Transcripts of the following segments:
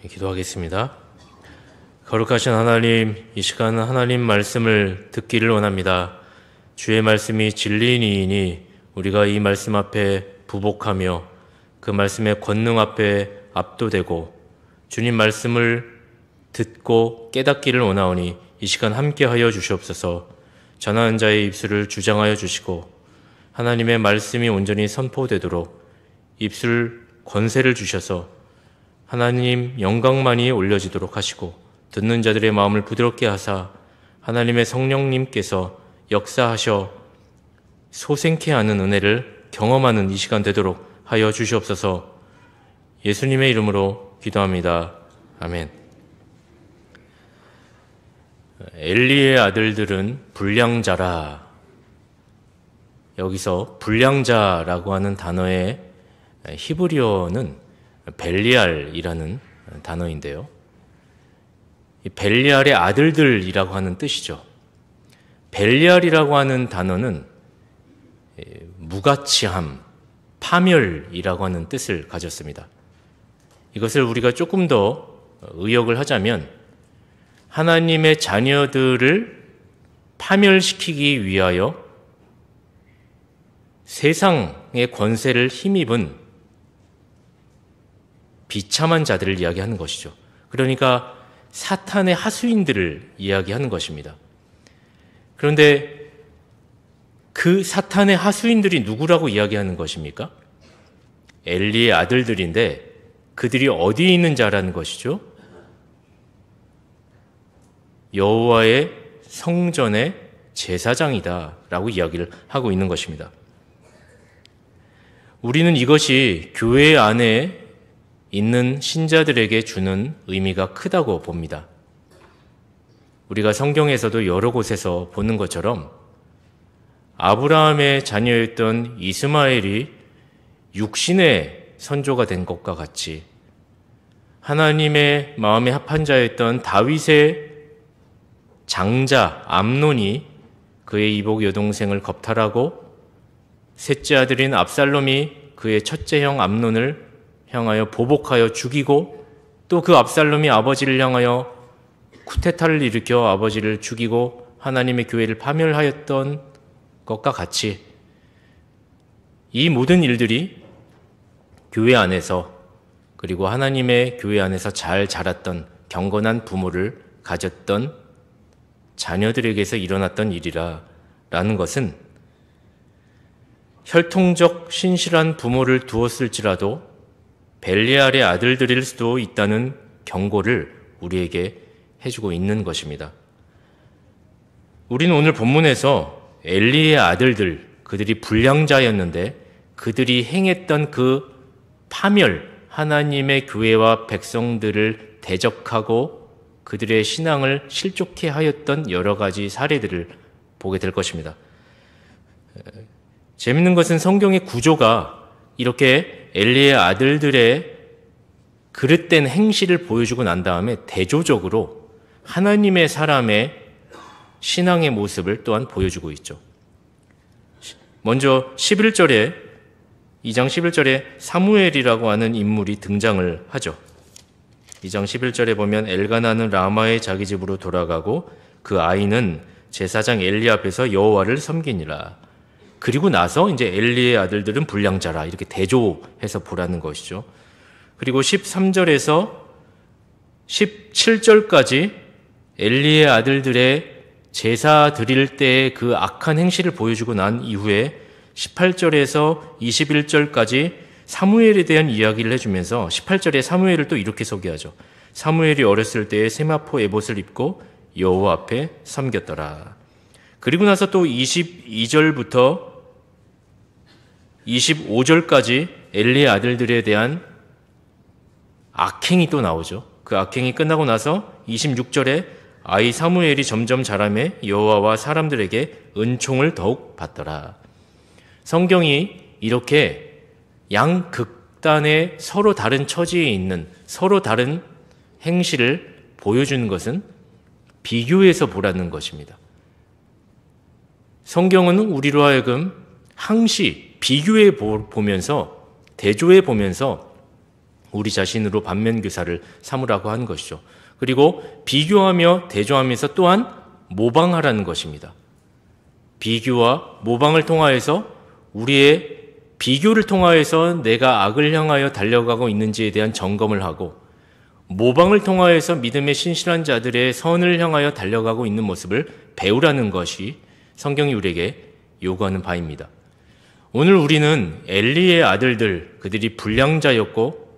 기도하겠습니다. 거룩하신 하나님, 이 시간 하나님 말씀을 듣기를 원합니다. 주의 말씀이 진리이니 우리가 이 말씀 앞에 부복하며 그 말씀의 권능 앞에 압도되고 주님 말씀을 듣고 깨닫기를 원하오니 이 시간 함께하여 주시옵소서. 전하는 자의 입술을 주장하여 주시고 하나님의 말씀이 온전히 선포되도록 입술 권세를 주셔서 하나님 영광만이 올려지도록 하시고 듣는 자들의 마음을 부드럽게 하사 하나님의 성령님께서 역사하셔 소생케 하는 은혜를 경험하는 이 시간 되도록 하여 주시옵소서. 예수님의 이름으로 기도합니다. 아멘. 엘리의 아들들은 불량자라. 여기서 불량자라고 하는 단어의 히브리어는 벨리알이라는 단어인데요. 이 벨리알의 아들들이라고 하는 뜻이죠. 벨리알이라고 하는 단어는 무가치함, 파멸이라고 하는 뜻을 가졌습니다. 이것을 우리가 조금 더 의역을 하자면 하나님의 자녀들을 파멸시키기 위하여 세상의 권세를 힘입은 비참한 자들을 이야기하는 것이죠. 그러니까 사탄의 하수인들을 이야기하는 것입니다. 그런데 그 사탄의 하수인들이 누구라고 이야기하는 것입니까? 엘리의 아들들인데 그들이 어디에 있는 자라는 것이죠? 여호와의 성전의 제사장이다 라고 이야기를 하고 있는 것입니다. 우리는 이것이 교회 안에 있는 신자들에게 주는 의미가 크다고 봅니다. 우리가 성경에서도 여러 곳에서 보는 것처럼 아브라함의 자녀였던 이스마엘이 육신의 선조가 된 것과 같이 하나님의 마음에 합한 자였던 다윗의 장자 암논이 그의 이복 여동생을 겁탈하고 셋째 아들인 압살롬이 그의 첫째 형 암논을 향하여 보복하여 죽이고 또 그 압살롬이 아버지를 향하여 쿠데타를 일으켜 아버지를 죽이고 하나님의 교회를 파멸하였던 것과 같이 이 모든 일들이 교회 안에서 그리고 하나님의 교회 안에서 잘 자랐던 경건한 부모를 가졌던 자녀들에게서 일어났던 일이라는 것은 혈통적 신실한 부모를 두었을지라도 벨리알의 아들들일 수도 있다는 경고를 우리에게 해주고 있는 것입니다. 우리는 오늘 본문에서 엘리의 아들들, 그들이 불량자였는데 그들이 행했던 그 파멸, 하나님의 교회와 백성들을 대적하고 그들의 신앙을 실족해 하였던 여러 가지 사례들을 보게 될 것입니다. 재밌는 것은 성경의 구조가 이렇게 엘리의 아들들의 그릇된 행실을 보여주고 난 다음에 대조적으로 하나님의 사람의 신앙의 모습을 또한 보여주고 있죠. 먼저 2장 11절에 사무엘이라고 하는 인물이 등장을 하죠. 2장 11절에 보면 엘가나는 라마의 자기 집으로 돌아가고 그 아이는 제사장 엘리 앞에서 여호와를 섬기니라. 그리고 나서 이제 엘리의 아들들은 불량자라 이렇게 대조해서 보라는 것이죠. 그리고 13절에서 17절까지 엘리의 아들들의 제사 드릴 때의 그 악한 행실을 보여주고 난 이후에 18절에서 21절까지 사무엘에 대한 이야기를 해주면서 18절에 사무엘을 또 이렇게 소개하죠. 사무엘이 어렸을 때에 세마포 에봇을 입고 여호와 앞에 섬겼더라. 그리고 나서 또 22절부터 25절까지 엘리의 아들들에 대한 악행이 또 나오죠. 그 악행이 끝나고 나서 26절에 아이 사무엘이 점점 자라매 여호와와 사람들에게 은총을 더욱 받더라. 성경이 이렇게 양극단의 서로 다른 처지에 있는 서로 다른 행실을 보여주는 것은 비교해서 보라는 것입니다. 성경은 우리로 하여금 항시 비교해 보면서 대조해 보면서 우리 자신으로 반면교사를 삼으라고 하는 것이죠. 그리고 비교하며 대조하면서 또한 모방하라는 것입니다. 비교와 모방을 통하여서 우리의 비교를 통하여서 내가 악을 향하여 달려가고 있는지에 대한 점검을 하고, 모방을 통하여서 믿음의 신실한 자들의 선을 향하여 달려가고 있는 모습을 배우라는 것이 성경이 우리에게 요구하는 바입니다. 오늘 우리는 엘리의 아들들, 그들이 불량자였고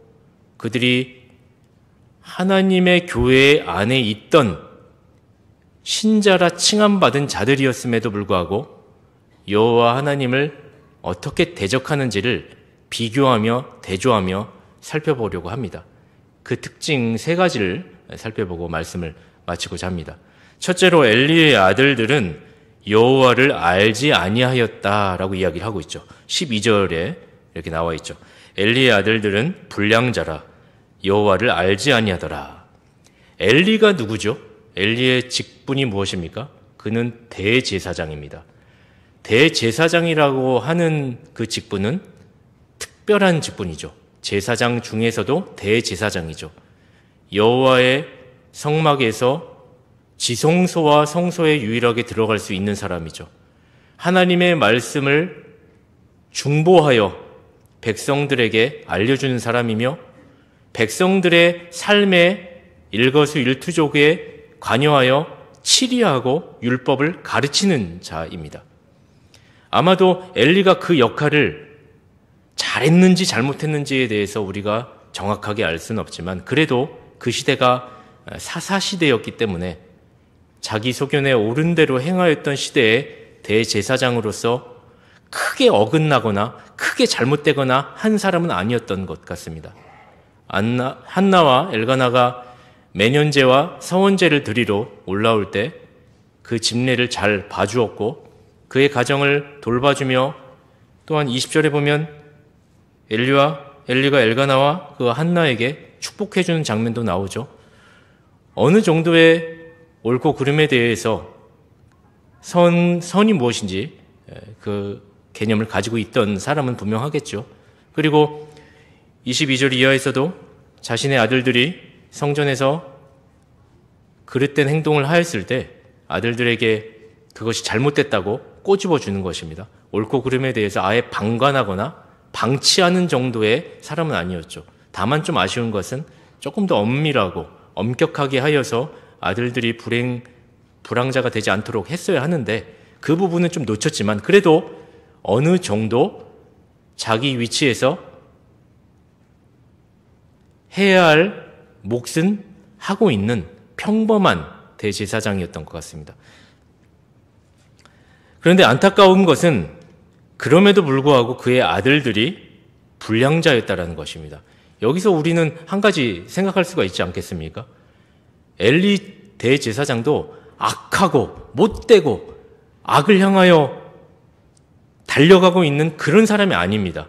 그들이 하나님의 교회 안에 있던 신자라 칭함받은 자들이었음에도 불구하고 여호와 하나님을 어떻게 대적하는지를 비교하며 대조하며 살펴보려고 합니다. 그 특징 3가지를 살펴보고 말씀을 마치고자 합니다. 첫째로 엘리의 아들들은 여호와를 알지 아니하였다라고 이야기를 하고 있죠. 12절에 이렇게 나와 있죠. 엘리의 아들들은 불량자라 여호와를 알지 아니하더라. 엘리가 누구죠? 엘리의 직분이 무엇입니까? 그는 대제사장입니다. 대제사장이라고 하는 그 직분은 특별한 직분이죠. 제사장 중에서도 대제사장이죠. 여호와의 성막에서 지성소와 성소에 유일하게 들어갈 수 있는 사람이죠. 하나님의 말씀을 중보하여 백성들에게 알려주는 사람이며 백성들의 삶에 일거수일투족에 관여하여 치리하고 율법을 가르치는 자입니다. 아마도 엘리가 그 역할을 잘했는지 잘못했는지에 대해서 우리가 정확하게 알 수는 없지만 그래도 그 시대가 사사시대였기 때문에 자기 소견에 옳은 대로 행하였던 시대의 대제사장으로서 크게 어긋나거나 크게 잘못되거나 한 사람은 아니었던 것 같습니다. 한나와 엘가나가 매년제와 서원제를 드리러 올라올 때 그 집례를 잘 봐주었고 그의 가정을 돌봐주며 또한 20절에 보면 엘리가 엘가나와 그 한나에게 축복해주는 장면도 나오죠. 어느 정도의 옳고 그름에 대해서 선이 무엇인지 그 개념을 가지고 있던 사람은 분명하겠죠. 그리고 22절 이하에서도 자신의 아들들이 성전에서 그릇된 행동을 하였을 때 아들들에게 그것이 잘못됐다고 꼬집어 주는 것입니다. 옳고 그름에 대해서 아예 방관하거나 방치하는 정도의 사람은 아니었죠. 다만 좀 아쉬운 것은 조금 더 엄밀하고 엄격하게 하여서 아들들이 불황자가 되지 않도록 했어야 하는데 그 부분은 좀 놓쳤지만 그래도 어느 정도 자기 위치에서 해야 할 몫은 하고 있는 평범한 대제사장이었던 것 같습니다. 그런데 안타까운 것은 그럼에도 불구하고 그의 아들들이 불량자였다라는 것입니다. 여기서 우리는 한 가지 생각할 수가 있지 않겠습니까? 엘리 대제사장도 악하고 못되고 악을 향하여 달려가고 있는 그런 사람이 아닙니다.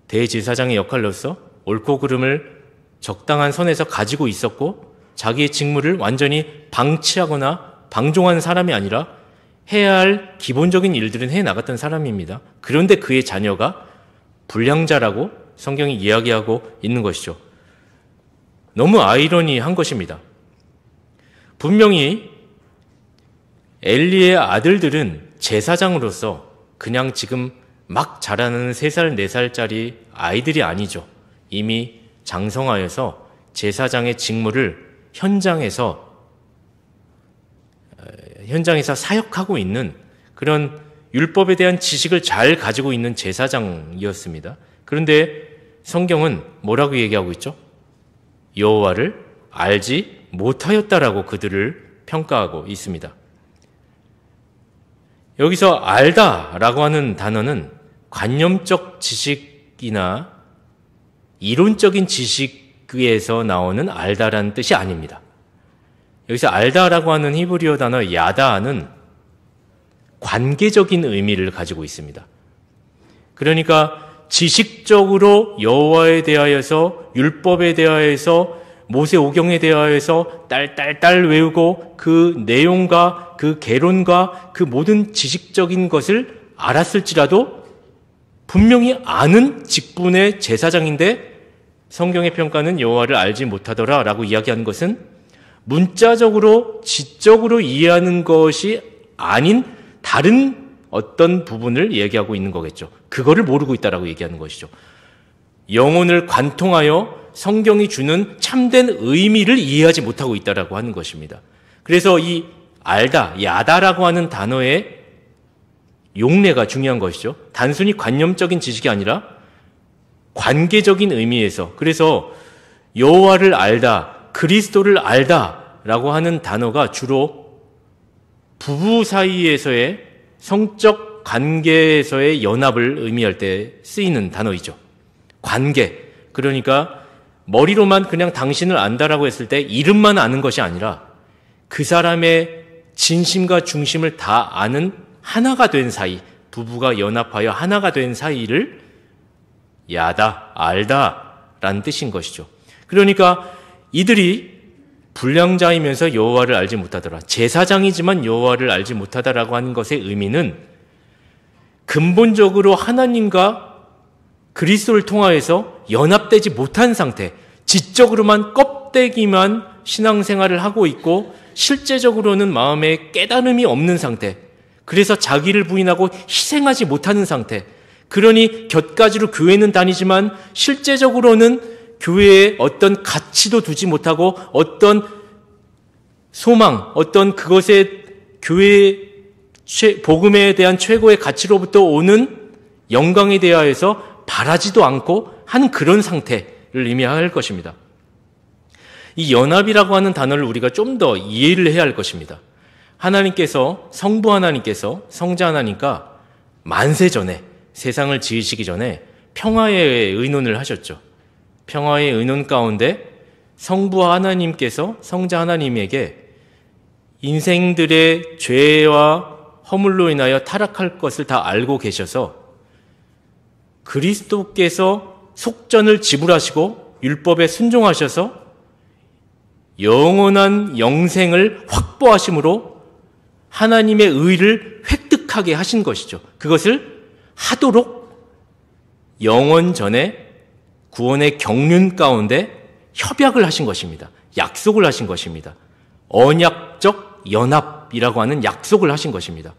대제사장의 역할로서 옳고 그름을 적당한 선에서 가지고 있었고 자기의 직무를 완전히 방치하거나 방종한 사람이 아니라 해야 할 기본적인 일들은 해나갔던 사람입니다. 그런데 그의 자녀가 불량자라고 성경이 이야기하고 있는 것이죠. 너무 아이러니한 것입니다. 분명히 엘리의 아들들은 제사장으로서 그냥 지금 막 자라는 3살, 4살짜리 아이들이 아니죠. 이미 장성하여서 제사장의 직무를 현장에서 사역하고 있는 그런 율법에 대한 지식을 잘 가지고 있는 제사장이었습니다. 그런데 성경은 뭐라고 얘기하고 있죠? 여호와를 알지 못하였다라고 그들을 평가하고 있습니다. 여기서 알다라고 하는 단어는 관념적 지식이나 이론적인 지식에서 나오는 알다라는 뜻이 아닙니다. 여기서 알다라고 하는 히브리어 단어 야다는 관계적인 의미를 가지고 있습니다. 그러니까 지식적으로 여호와에 대하여서 율법에 대하여서 모세오경에 대하여서 딸딸딸 외우고 그 내용과 그 개론과 그 모든 지식적인 것을 알았을지라도 분명히 아는 직분의 제사장인데 성경의 평가는 여호와를 알지 못하더라 라고 이야기하는 것은 문자적으로 지적으로 이해하는 것이 아닌 다른 어떤 부분을 얘기하고 있는 거겠죠. 그거를 모르고 있다라고 얘기하는 것이죠. 영혼을 관통하여 성경이 주는 참된 의미를 이해하지 못하고 있다라고 하는 것입니다. 그래서 이 알다, 야다라고 하는 단어의 용례가 중요한 것이죠. 단순히 관념적인 지식이 아니라 관계적인 의미에서, 그래서 여호와를 알다, 그리스도를 알다라고 하는 단어가 주로 부부 사이에서의 성적 관계에서의 연합을 의미할 때 쓰이는 단어이죠. 관계. 그러니까 머리로만 그냥 당신을 안다라고 했을 때 이름만 아는 것이 아니라 그 사람의 진심과 중심을 다 아는 하나가 된 사이, 부부가 연합하여 하나가 된 사이를 야다, 알다라는 뜻인 것이죠. 그러니까 이들이 불량자이면서 여호와를 알지 못하더라. 제사장이지만 여호와를 알지 못하다라고 하는 것의 의미는 근본적으로 하나님과 그리스도를 통하여서 연합되지 못한 상태, 지적으로만 껍데기만 신앙생활을 하고 있고 실제적으로는 마음에 깨달음이 없는 상태, 그래서 자기를 부인하고 희생하지 못하는 상태, 그러니 곁가지로 교회는 다니지만 실제적으로는 교회에 어떤 가치도 두지 못하고 어떤 소망, 어떤 그것에 교회의 복음에 대한 최고의 가치로부터 오는 영광에 대하여서 바라지도 않고 하는 그런 상태를 의미할 것입니다. 이 연합이라고 하는 단어를 우리가 좀 더 이해를 해야 할 것입니다. 하나님께서, 성부 하나님께서, 성자 하나님과 만세 전에, 세상을 지으시기 전에 평화의 의논을 하셨죠. 평화의 의논 가운데 성부 하나님께서 성자 하나님에게 인생들의 죄와 허물로 인하여 타락할 것을 다 알고 계셔서 그리스도께서 속전을 지불하시고 율법에 순종하셔서 영원한 영생을 확보하심으로 하나님의 의를 획득하게 하신 것이죠. 그것을 하도록 영원 전에 구원의 경륜 가운데 협약을 하신 것입니다. 약속을 하신 것입니다. 언약적 연합이라고 하는 약속을 하신 것입니다.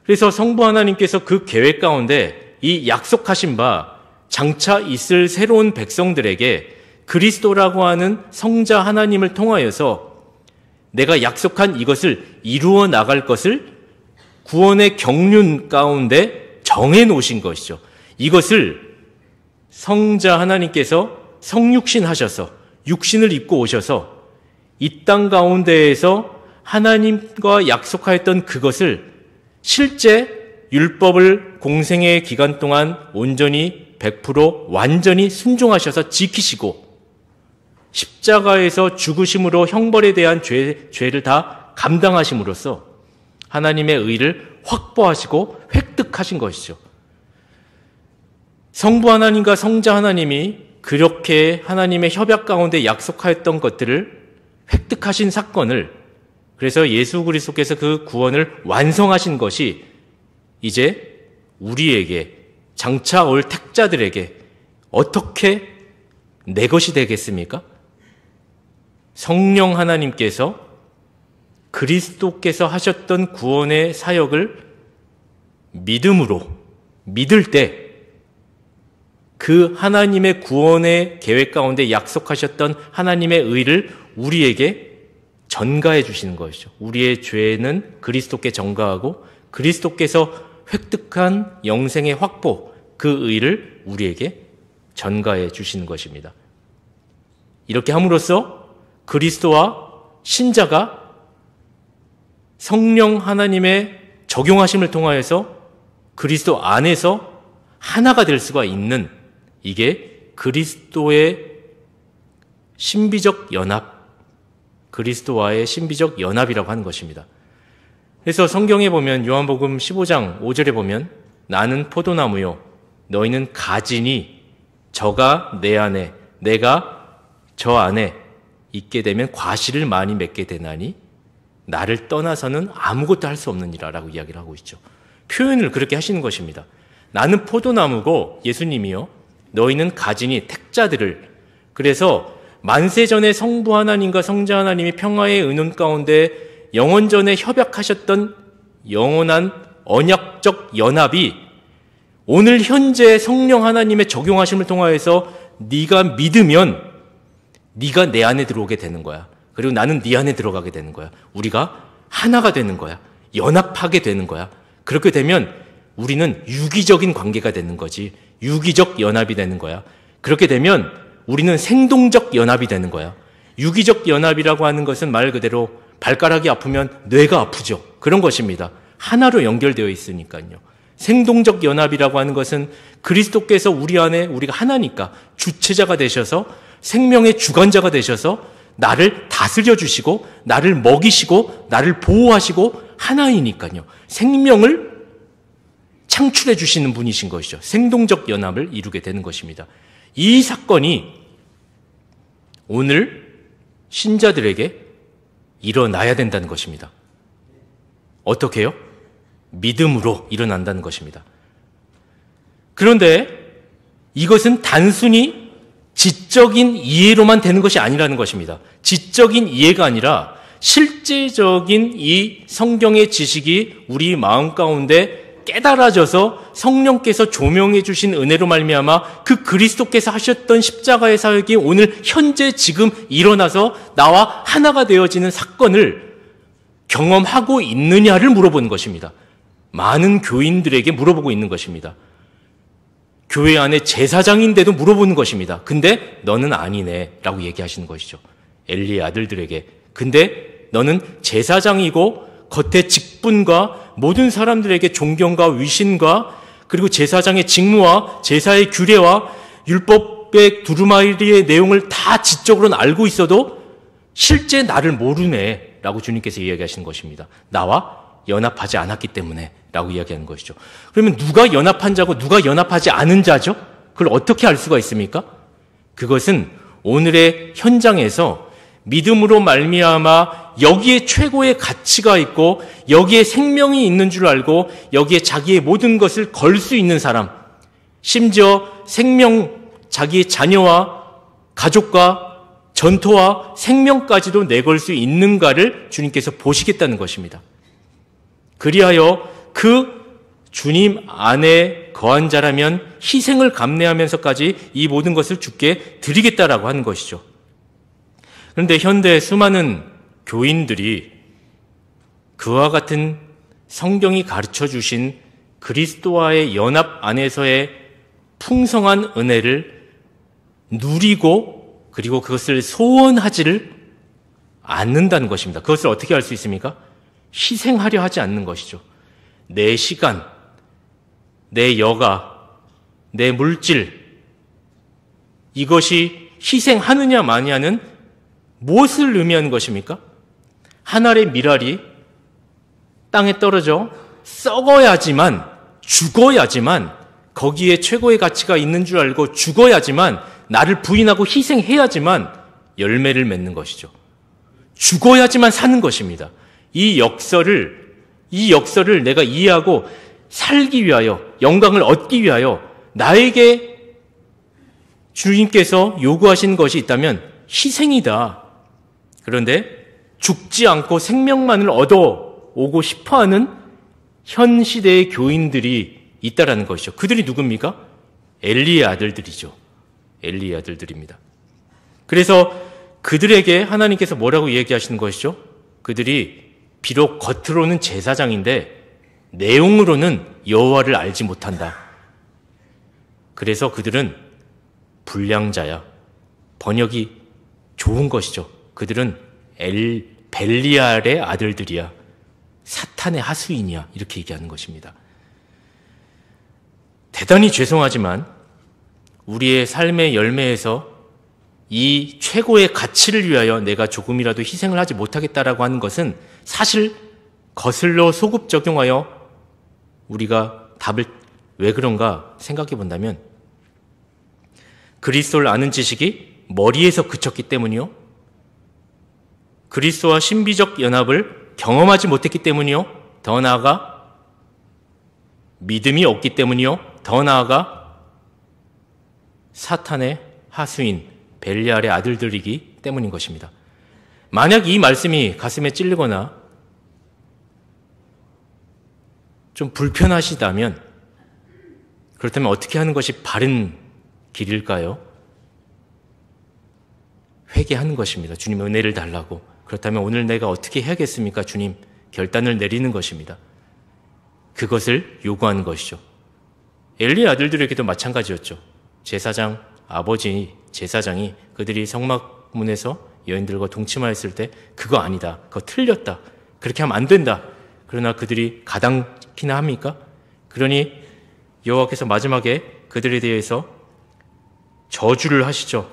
그래서 성부 하나님께서 그 계획 가운데 이 약속하신 바 장차 있을 새로운 백성들에게 그리스도라고 하는 성자 하나님을 통하여서 내가 약속한 이것을 이루어 나갈 것을 구원의 경륜 가운데 정해 놓으신 것이죠. 이것을 성자 하나님께서 성육신 하셔서 육신을 입고 오셔서 이 땅 가운데에서 하나님과 약속하였던 그것을 실제 율법을 공생의 기간 동안 온전히 100% 완전히 순종하셔서 지키시고 십자가에서 죽으심으로 형벌에 대한 죄를 다 감당하심으로써 하나님의 의를 확보하시고 획득하신 것이죠. 성부 하나님과 성자 하나님이 그렇게 하나님의 협약 가운데 약속하였던 것들을 획득하신 사건을, 그래서 예수 그리스도께서 그 구원을 완성하신 것이 이제 우리에게, 장차 올 택자들에게 어떻게 내 것이 되겠습니까? 성령 하나님께서 그리스도께서 하셨던 구원의 사역을 믿음으로 믿을 때 그 하나님의 구원의 계획 가운데 약속하셨던 하나님의 의를 우리에게 전가해 주시는 것이죠. 우리의 죄는 그리스도께 전가하고 그리스도께서 획득한 영생의 확보, 그 의를 우리에게 전가해 주시는 것입니다. 이렇게 함으로써 그리스도와 신자가 성령 하나님의 적용하심을 통하여서 그리스도 안에서 하나가 될 수가 있는, 이게 그리스도의 신비적 연합, 그리스도와의 신비적 연합이라고 하는 것입니다. 그래서 성경에 보면 요한복음 15장 5절에 보면 나는 포도나무요 너희는 가지니 저가 내 안에 내가 저 안에 있게 되면 과실을 많이 맺게 되나니 나를 떠나서는 아무것도 할 수 없느니라 라고 이야기를 하고 있죠. 표현을 그렇게 하시는 것입니다. 나는 포도나무고 예수님이요 너희는 가지니 택자들을. 그래서 만세전에 성부 하나님과 성자 하나님이 평화의 의논 가운데 영원전에 협약하셨던 영원한 언약적 연합이 오늘 현재 성령 하나님의 적용하심을 통하여서 네가 믿으면 네가 내 안에 들어오게 되는 거야. 그리고 나는 네 안에 들어가게 되는 거야. 우리가 하나가 되는 거야. 연합하게 되는 거야. 그렇게 되면 우리는 유기적인 관계가 되는 거지. 유기적 연합이 되는 거야. 그렇게 되면 우리는 생동적 연합이 되는 거야. 유기적 연합이라고 하는 것은 말 그대로 발가락이 아프면 뇌가 아프죠. 그런 것입니다. 하나로 연결되어 있으니까요. 생동적 연합이라고 하는 것은 그리스도께서 우리 안에 우리가 하나니까 주체자가 되셔서 생명의 주관자가 되셔서 나를 다스려 주시고 나를 먹이시고 나를 보호하시고 하나이니까요. 생명을 창출해 주시는 분이신 것이죠. 생동적 연합을 이루게 되는 것입니다. 이 사건이 오늘 신자들에게 일어나야 된다는 것입니다. 어떻게 해요? 믿음으로 일어난다는 것입니다. 그런데 이것은 단순히 지적인 이해로만 되는 것이 아니라는 것입니다. 지적인 이해가 아니라 실제적인 이 성경의 지식이 우리 마음 가운데 깨달아져서 성령께서 조명해 주신 은혜로 말미암아 그 그리스도께서 하셨던 십자가의 사역이 오늘 현재 지금 일어나서 나와 하나가 되어지는 사건을 경험하고 있느냐를 물어보는 것입니다. 많은 교인들에게 물어보고 있는 것입니다. 교회 안에 제사장인데도 물어보는 것입니다. 근데 너는 아니네 라고 얘기하시는 것이죠. 엘리의 아들들에게. 근데 너는 제사장이고 겉에 직분과 모든 사람들에게 존경과 위신과 그리고 제사장의 직무와 제사의 규례와 율법의 두루마리의 내용을 다 지적으로는 알고 있어도 실제 나를 모르네 라고 주님께서 이야기하시는 것입니다. 나와 연합하지 않았기 때문에 라고 이야기하는 것이죠. 그러면 누가 연합한 자고 누가 연합하지 않은 자죠? 그걸 어떻게 알 수가 있습니까? 그것은 오늘의 현장에서 믿음으로 말미암아 여기에 최고의 가치가 있고 여기에 생명이 있는 줄 알고 여기에 자기의 모든 것을 걸 수 있는 사람, 심지어 생명, 자기의 자녀와 가족과 전토와 생명까지도 내걸 수 있는가를 주님께서 보시겠다는 것입니다. 그리하여 그 주님 안에 거한 자라면 희생을 감내하면서까지 이 모든 것을 주께 드리겠다라고 하는 것이죠. 그런데 현대 수많은 교인들이 그와 같은 성경이 가르쳐 주신 그리스도와의 연합 안에서의 풍성한 은혜를 누리고 그리고 그것을 소원하지를 않는다는 것입니다. 그것을 어떻게 할 수 있습니까? 희생하려 하지 않는 것이죠. 내 시간, 내 여가, 내 물질, 이것이 희생하느냐 마냐는 무엇을 의미하는 것입니까? 한 알의 밀알이 땅에 떨어져 썩어야지만, 죽어야지만 거기에 최고의 가치가 있는 줄 알고 죽어야지만, 나를 부인하고 희생해야지만 열매를 맺는 것이죠. 죽어야지만 사는 것입니다. 이 역설을 내가 이해하고 살기 위하여, 영광을 얻기 위하여 나에게 주님께서 요구하신 것이 있다면 희생이다. 그런데 죽지 않고 생명만을 얻어오고 싶어하는 현 시대의 교인들이 있다라는 것이죠. 그들이 누굽니까? 엘리의 아들들이죠. 엘리의 아들들입니다. 그래서 그들에게 하나님께서 뭐라고 얘기하시는 것이죠? 그들이 비록 겉으로는 제사장인데 내용으로는 여호와를 알지 못한다. 그래서 그들은 불량자야. 번역이 좋은 것이죠. 그들은 벨리알의 아들들이야. 사탄의 하수인이야. 이렇게 얘기하는 것입니다. 대단히 죄송하지만 우리의 삶의 열매에서 이 최고의 가치를 위하여 내가 조금이라도 희생을 하지 못하겠다라고 하는 것은 사실 거슬러 소급 적용하여 우리가 답을 왜 그런가 생각해 본다면 그리스도를 아는 지식이 머리에서 그쳤기 때문이요. 그리스도와 신비적 연합을 경험하지 못했기 때문이요. 더 나아가 믿음이 없기 때문이요. 더 나아가 사탄의 하수인 벨리알의 아들들이기 때문인 것입니다. 만약 이 말씀이 가슴에 찔리거나 좀 불편하시다면, 그렇다면 어떻게 하는 것이 바른 길일까요? 회개하는 것입니다. 주님 은혜를 달라고. 그렇다면 오늘 내가 어떻게 해야겠습니까? 주님, 결단을 내리는 것입니다. 그것을 요구하는 것이죠. 엘리의 아들들에게도 마찬가지였죠. 제사장, 아버지 제사장이 그들이 성막문에서 여인들과 동침하였을 때 그거 아니다, 그거 틀렸다, 그렇게 하면 안 된다. 그러나 그들이 가당키나 합니까? 그러니 여호와께서 마지막에 그들에 대해서 저주를 하시죠.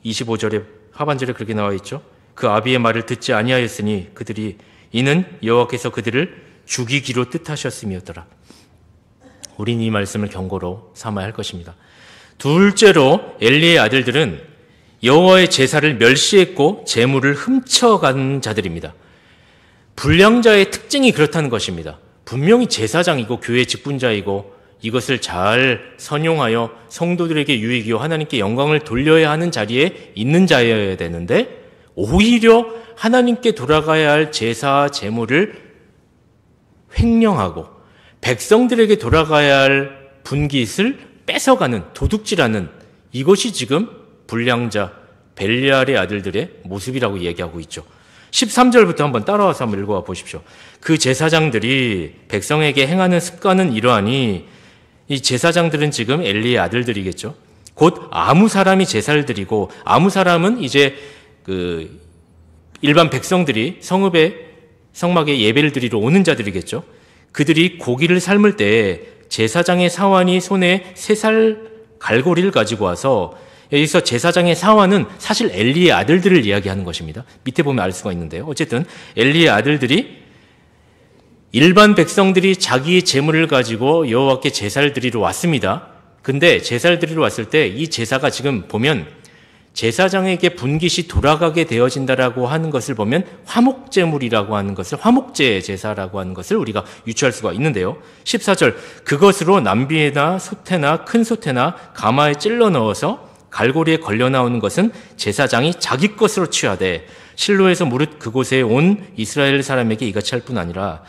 25절에 하반절에 그렇게 나와 있죠. 그 아비의 말을 듣지 아니하였으니 그들이 이는 여호와께서 그들을 죽이기로 뜻하셨음이었더라. 우린 이 말씀을 경고로 삼아야 할 것입니다. 둘째로 엘리의 아들들은 여호와의 제사를 멸시했고 재물을 훔쳐간 자들입니다. 불량자의 특징이 그렇다는 것입니다. 분명히 제사장이고 교회 직분자이고 이것을 잘 선용하여 성도들에게 유익이요 하나님께 영광을 돌려야 하는 자리에 있는 자여야 되는데, 오히려 하나님께 돌아가야 할 제사 제물을 횡령하고 백성들에게 돌아가야 할 분깃을 뺏어가는, 도둑질하는, 이것이 지금 불량자 벨리알의 아들들의 모습이라고 얘기하고 있죠. 13절부터 한번 따라와서 한번 읽어와 보십시오. 그 제사장들이 백성에게 행하는 습관은 이러하니, 이 제사장들은 지금 엘리의 아들들이겠죠. 곧 아무 사람이 제사를 드리고, 아무 사람은 이제 그 일반 백성들이 성막에 예배를 드리러 오는 자들이겠죠. 그들이 고기를 삶을 때 제사장의 사환이 손에 3살 갈고리를 가지고 와서, 여기서 제사장의 사환은 사실 엘리의 아들들을 이야기하는 것입니다. 밑에 보면 알 수가 있는데요. 어쨌든 엘리의 아들들이 일반 백성들이 자기의 재물을 가지고 여호와께 제사를 드리러 왔습니다. 근데 제사를 드리러 왔을 때 이 제사가 지금 보면 제사장에게 분깃이 돌아가게 되어진다라고 하는 것을 보면 화목제물이라고 하는 것을, 화목제 제사라고 하는 것을 우리가 유추할 수가 있는데요. 14절, 그것으로 남비에나 소태나 큰 소태나 가마에 찔러 넣어서 갈고리에 걸려 나오는 것은 제사장이 자기 것으로 취하되 실로에서 무릇 그곳에 온 이스라엘 사람에게 이같이 할 뿐 아니라,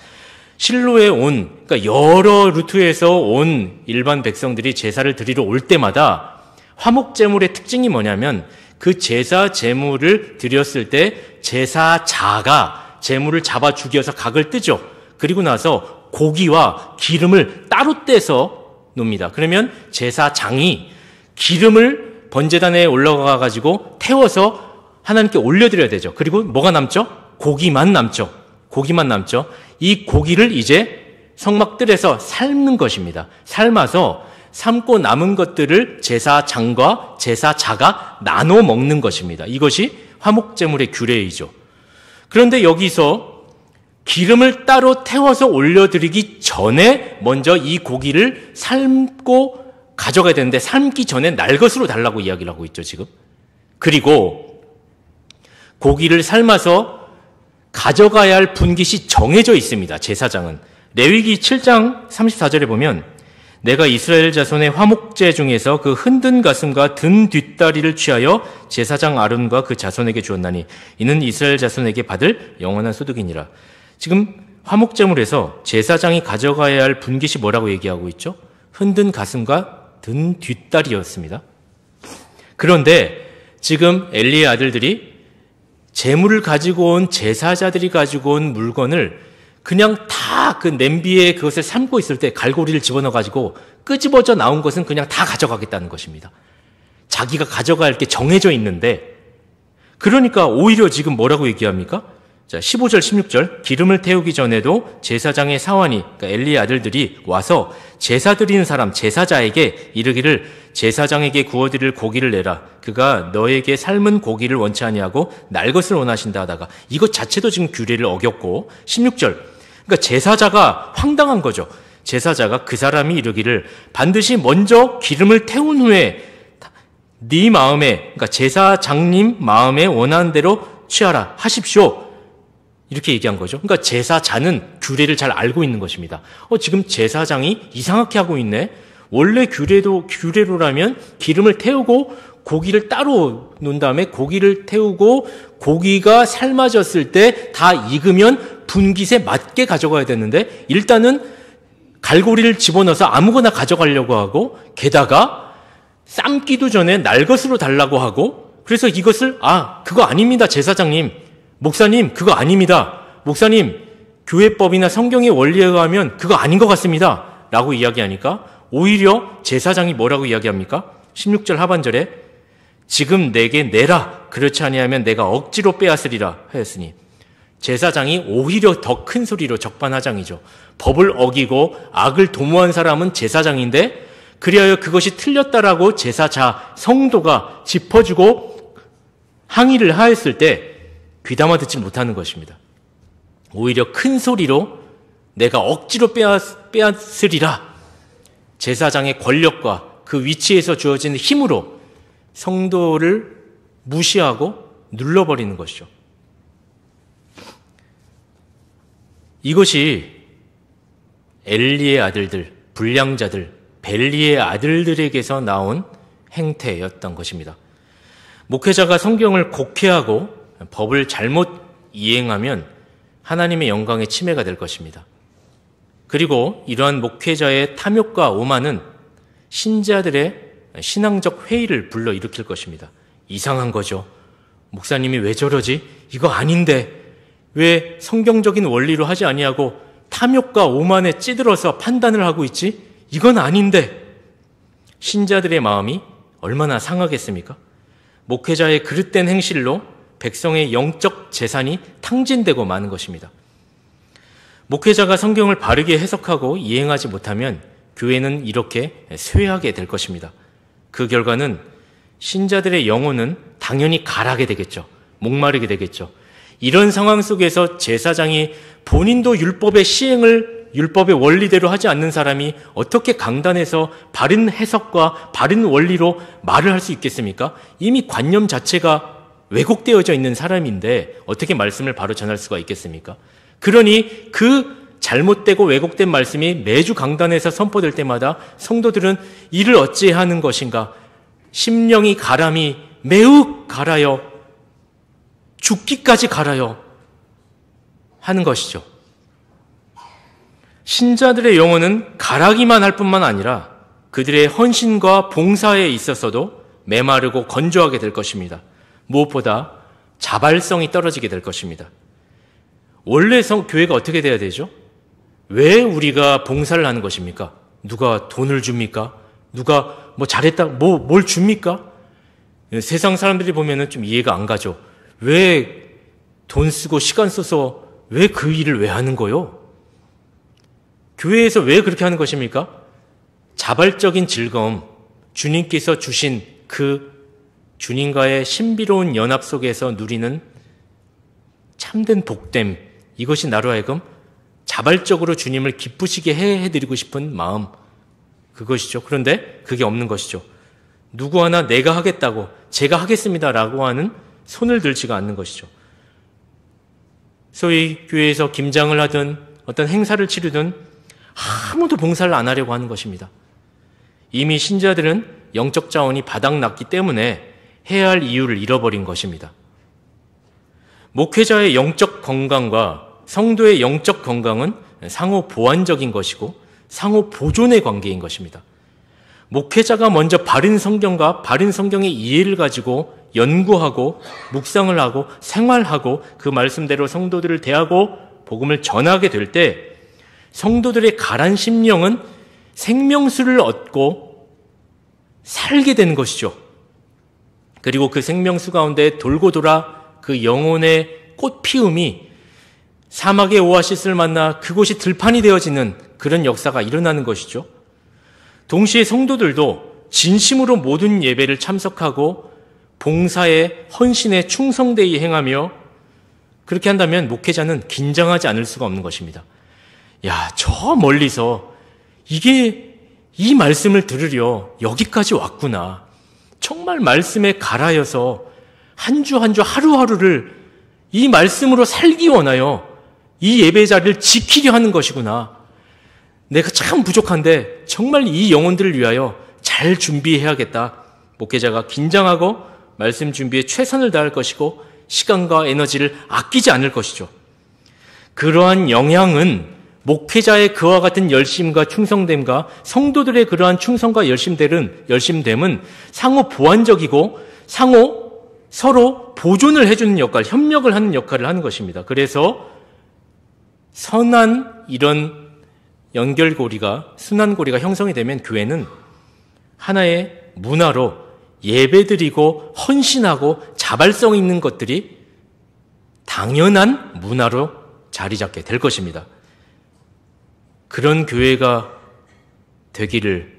실로에 온, 그러니까 여러 루트에서 온 일반 백성들이 제사를 드리러 올 때마다 화목제물의 특징이 뭐냐면, 그 제사 제물을 드렸을 때 제사자가 제물을 잡아 죽여서 각을 뜨죠. 그리고 나서 고기와 기름을 따로 떼서 놉니다. 그러면 제사장이 기름을 번제단에 올라가 가지고 태워서 하나님께 올려드려야 되죠. 그리고 뭐가 남죠? 고기만 남죠. 고기만 남죠. 이 고기를 이제 성막들에서 삶는 것입니다. 삶아서 삶고 남은 것들을 제사장과 제사자가 나눠 먹는 것입니다. 이것이 화목제물의 규례이죠. 그런데 여기서 기름을 따로 태워서 올려드리기 전에 먼저 이 고기를 삶고 가져가야 되는데, 삶기 전에 날 것으로 달라고 이야기를 하고 있죠, 지금. 그리고 고기를 삶아서 가져가야 할 분깃이 정해져 있습니다, 제사장은. 레위기 7장 34절에 보면, 내가 이스라엘 자손의 화목제 중에서 그 흔든 가슴과 든 뒷다리를 취하여 제사장 아론과 그 자손에게 주었나니 이는 이스라엘 자손에게 받을 영원한 소득이니라. 지금 화목제물에서 제사장이 가져가야 할 분깃이 뭐라고 얘기하고 있죠? 흔든 가슴과 든 뒷다리였습니다. 그런데 지금 엘리의 아들들이 제물을 가지고 온, 제사자들이 가지고 온 물건을 그냥 다 그 냄비에 그것을 삶고 있을 때 갈고리를 집어넣어 가지고 끄집어져 나온 것은 그냥 다 가져가겠다는 것입니다. 자기가 가져갈 게 정해져 있는데, 그러니까 오히려 지금 뭐라고 얘기합니까? 자, 15절, 16절, 기름을 태우기 전에도 제사장의 사환이, 그러니까 엘리의 아들들이 와서 제사 드리는 사람, 제사자에게 이르기를 제사장에게 구워드릴 고기를 내라. 그가 너에게 삶은 고기를 원치 아니하고 날 것을 원하신다 하다가, 이것 자체도 지금 규례를 어겼고, 16절, 그러니까 제사자가 황당한 거죠. 제사자가 그 사람이 이르기를 반드시 먼저 기름을 태운 후에 네 마음에, 그러니까 제사장님 마음에 원하는 대로 취하라 하십시오. 이렇게 얘기한 거죠. 그러니까 제사자는 규례를 잘 알고 있는 것입니다. 지금 제사장이 이상하게 하고 있네. 원래 규례로라면 기름을 태우고 고기를 따로 놓은 다음에 고기를 태우고 고기가 삶아졌을 때 다 익으면 분깃에 맞게 가져가야 되는데 일단은 갈고리를 집어넣어서 아무거나 가져가려고 하고 게다가 삶기도 전에 날 것으로 달라고 하고 그래서 이것을 그거 아닙니다. 제사장님, 목사님 그거 아닙니다. 목사님 교회법이나 성경의 원리에 의하면 그거 아닌 것 같습니다. 라고 이야기하니까 오히려 제사장이 뭐라고 이야기합니까? 16절 하반절에 지금 내게 내라. 그렇지 아니하면 내가 억지로 빼앗으리라 하였으니 제사장이 오히려 더 큰 소리로 적반하장이죠. 법을 어기고 악을 도모한 사람은 제사장인데 그리하여 그것이 틀렸다라고 제사자 성도가 짚어주고 항의를 하였을 때 귀담아 듣지 못하는 것입니다. 오히려 큰 소리로 내가 억지로 빼앗으리라. 제사장의 권력과 그 위치에서 주어진 힘으로 성도를 무시하고 눌러버리는 것이죠. 이것이 엘리의 아들들, 불량자들, 벨리의 아들들에게서 나온 행태였던 것입니다. 목회자가 성경을 곡해하고 법을 잘못 이행하면 하나님의 영광의 침해가 될 것입니다. 그리고 이러한 목회자의 탐욕과 오만은 신자들의 신앙적 회의를 불러일으킬 것입니다. 이상한 거죠. 목사님이 왜 저러지? 이거 아닌데 왜 성경적인 원리로 하지 아니하고 탐욕과 오만에 찌들어서 판단을 하고 있지? 이건 아닌데. 신자들의 마음이 얼마나 상하겠습니까? 목회자의 그릇된 행실로 백성의 영적 재산이 탕진되고 마는 것입니다. 목회자가 성경을 바르게 해석하고 이행하지 못하면 교회는 이렇게 쇠하게 될 것입니다. 그 결과는 신자들의 영혼은 당연히 가라게 되겠죠. 목마르게 되겠죠. 이런 상황 속에서 제사장이 본인도 율법의 원리대로 하지 않는 사람이 어떻게 강단에서 바른 해석과 바른 원리로 말을 할 수 있겠습니까? 이미 관념 자체가 왜곡되어져 있는 사람인데 어떻게 말씀을 바로 전할 수가 있겠습니까? 그러니 그 잘못되고 왜곡된 말씀이 매주 강단에서 선포될 때마다 성도들은 이를 어찌해야 하는 것인가? 심령이 가람이 매우 갈아요. 죽기까지 갈아요. 하는 것이죠. 신자들의 영혼은 갈하기만 할 뿐만 아니라 그들의 헌신과 봉사에 있어서도 메마르고 건조하게 될 것입니다. 무엇보다 자발성이 떨어지게 될 것입니다. 원래 교회가 어떻게 돼야 되죠? 왜 우리가 봉사를 하는 것입니까? 누가 돈을 줍니까? 누가 뭐 잘했다, 뭘 줍니까? 세상 사람들이 보면은 좀 이해가 안 가죠. 왜 돈 쓰고 시간 써서 왜 그 일을 왜 하는 거요? 교회에서 왜 그렇게 하는 것입니까? 자발적인 즐거움, 주님께서 주신 그 주님과의 신비로운 연합 속에서 누리는 참된 복됨, 이것이 나로 하여금 자발적으로 주님을 기쁘시게 해드리고 싶은 마음, 그것이죠. 그런데 그게 없는 것이죠. 누구 하나 내가 하겠다고, 제가 하겠습니다라고 하는 손을 들지가 않는 것이죠. 소위 교회에서 김장을 하든 어떤 행사를 치르든 아무도 봉사를 안 하려고 하는 것입니다. 이미 신자들은 영적 자원이 바닥났기 때문에 해야 할 이유를 잃어버린 것입니다. 목회자의 영적 건강과 성도의 영적 건강은 상호 보완적인 것이고 상호 보존의 관계인 것입니다. 목회자가 먼저 바른 성경과 바른 성경의 이해를 가지고 연구하고 묵상을 하고 생활하고 그 말씀대로 성도들을 대하고 복음을 전하게 될 때 성도들의 가란 심령은 생명수를 얻고 살게 되는 것이죠. 그리고 그 생명수 가운데 돌고 돌아 그 영혼의 꽃피움이 사막의 오아시스를 만나 그곳이 들판이 되어지는 그런 역사가 일어나는 것이죠. 동시에 성도들도 진심으로 모든 예배를 참석하고 봉사에 헌신에 충성되이 행하며 그렇게 한다면 목회자는 긴장하지 않을 수가 없는 것입니다. 야, 저 멀리서 이 말씀을 들으려 여기까지 왔구나. 정말 말씀에 갈아여서 한 주 한 주 하루하루를 이 말씀으로 살기 원하여 이 예배 자리를 지키려 하는 것이구나. 내가 참 부족한데 정말 이 영혼들을 위하여 잘 준비해야겠다. 목회자가 긴장하고 말씀 준비에 최선을 다할 것이고 시간과 에너지를 아끼지 않을 것이죠. 그러한 영향은 목회자의 그와 같은 열심과 충성됨과 성도들의 그러한 충성과 열심됨은 상호 보완적이고 상호 서로 보존을 해주는 역할, 협력을 하는 역할을 하는 것입니다. 그래서 선한 이런 연결고리가, 순환고리가 형성이 되면 교회는 하나의 문화로 예배드리고 헌신하고 자발성 있는 것들이 당연한 문화로 자리 잡게 될 것입니다. 그런 교회가 되기를,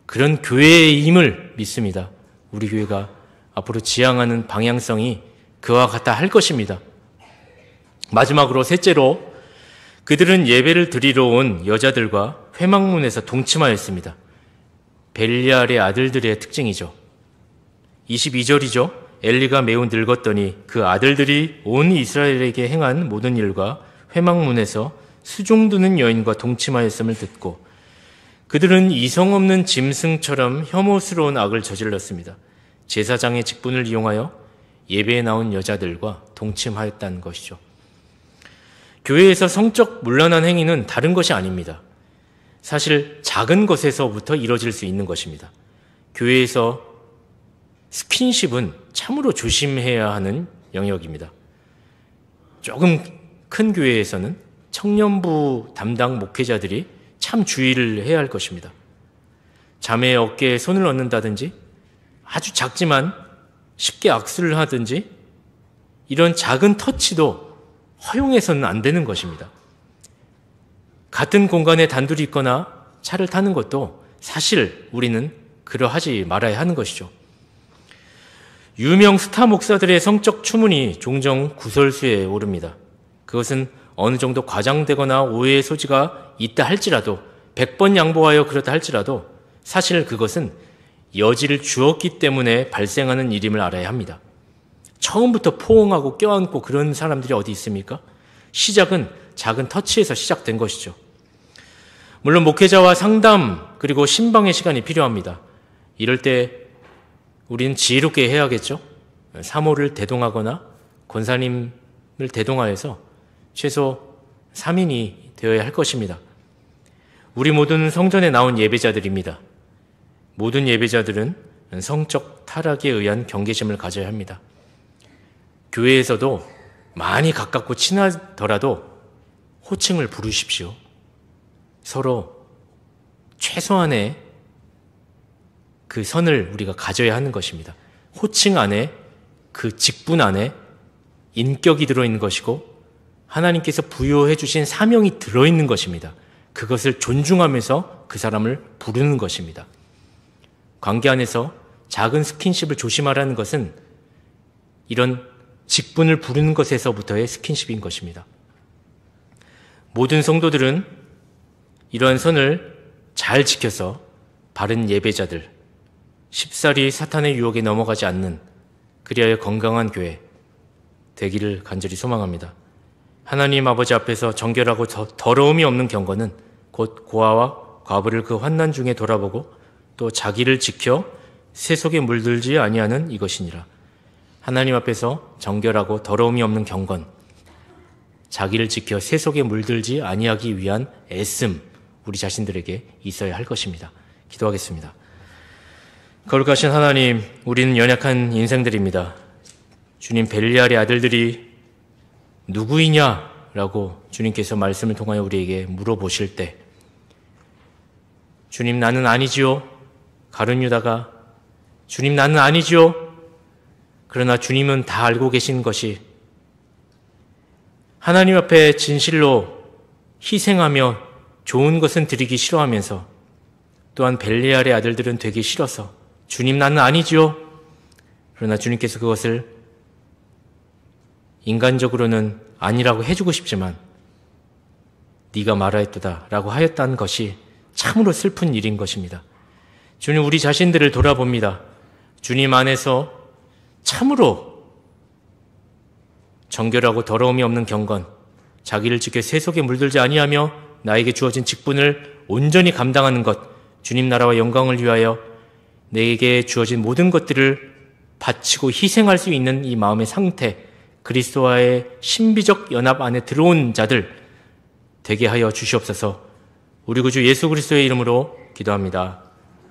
그런 교회의 힘을 믿습니다. 우리 교회가 앞으로 지향하는 방향성이 그와 같다 할 것입니다. 마지막으로 셋째로, 그들은 예배를 드리러 온 여자들과 회막문에서 동침하였습니다. 벨리알의 아들들의 특징이죠. 22절이죠. 엘리가 매우 늙었더니 그 아들들이 온 이스라엘에게 행한 모든 일과 회막문에서 수종드는 여인과 동침하였음을 듣고 그들은 이성 없는 짐승처럼 혐오스러운 악을 저질렀습니다. 제사장의 직분을 이용하여 예배에 나온 여자들과 동침하였다는 것이죠. 교회에서 성적 문란한 행위는 다른 것이 아닙니다. 사실 작은 것에서부터 이뤄질 수 있는 것입니다. 교회에서 스킨십은 참으로 조심해야 하는 영역입니다. 조금 큰 교회에서는 청년부 담당 목회자들이 참 주의를 해야 할 것입니다. 자매의 어깨에 손을 얹는다든지 아주 작지만 쉽게 악수를 하든지 이런 작은 터치도 허용해서는 안 되는 것입니다. 같은 공간에 단둘이 있거나 차를 타는 것도 사실 우리는 그러하지 말아야 하는 것이죠. 유명 스타 목사들의 성적 추문이 종종 구설수에 오릅니다. 그것은 어느 정도 과장되거나 오해의 소지가 있다 할지라도 100번 양보하여 그렇다 할지라도 사실 그것은 여지를 주었기 때문에 발생하는 일임을 알아야 합니다. 처음부터 포옹하고 껴안고 그런 사람들이 어디 있습니까? 시작은 작은 터치에서 시작된 것이죠. 물론 목회자와 상담 그리고 신방의 시간이 필요합니다. 이럴 때 우리는 지혜롭게 해야겠죠. 사모를 대동하거나 권사님을 대동하여서 최소 3인이 되어야 할 것입니다. 우리 모두는 성전에 나온 예배자들입니다. 모든 예배자들은 성적 타락에 의한 경계심을 가져야 합니다. 교회에서도 많이 가깝고 친하더라도 호칭을 부르십시오. 서로 최소한의 그 선을 우리가 가져야 하는 것입니다. 호칭 안에, 그 직분 안에 인격이 들어있는 것이고 하나님께서 부여해 주신 사명이 들어있는 것입니다. 그것을 존중하면서 그 사람을 부르는 것입니다. 관계 안에서 작은 스킨십을 조심하라는 것은 이런 직분을 부르는 것에서부터의 스킨십인 것입니다. 모든 성도들은 이러한 선을 잘 지켜서 바른 예배자들, 쉽사리 사탄의 유혹에 넘어가지 않는 그리하여 건강한 교회 되기를 간절히 소망합니다. 하나님 아버지 앞에서 정결하고 더러움이 없는 경건은 곧 고아와 과부를 그 환난 중에 돌아보고 또 자기를 지켜 세속에 물들지 아니하는 이것이니라. 하나님 앞에서 정결하고 더러움이 없는 경건, 자기를 지켜 세속에 물들지 아니하기 위한 애씀, 우리 자신들에게 있어야 할 것입니다. 기도하겠습니다. 거룩하신 하나님, 우리는 연약한 인생들입니다. 주님, 벨리알의 아들들이 누구이냐라고 주님께서 말씀을 통하여 우리에게 물어보실 때 주님, 나는 아니지요. 가룟 유다가 주님, 나는 아니지요. 그러나 주님은 다 알고 계신 것이 하나님 앞에 진실로 희생하며 좋은 것은 드리기 싫어하면서 또한 벨리알의 아들들은 되기 싫어서 주님, 나는 아니지요. 그러나 주님께서 그것을 인간적으로는 아니라고 해주고 싶지만 네가 말하였도다 라고 하였다는 것이 참으로 슬픈 일인 것입니다. 주님, 우리 자신들을 돌아봅니다. 주님 안에서 참으로 정결하고 더러움이 없는 경건, 자기를 지켜 세속에 물들지 아니하며 나에게 주어진 직분을 온전히 감당하는 것, 주님 나라와 영광을 위하여 내게 주어진 모든 것들을 바치고 희생할 수 있는 이 마음의 상태, 그리스도와의 신비적 연합 안에 들어온 자들 되게 하여 주시옵소서. 우리 구주 예수 그리스도의 이름으로 기도합니다.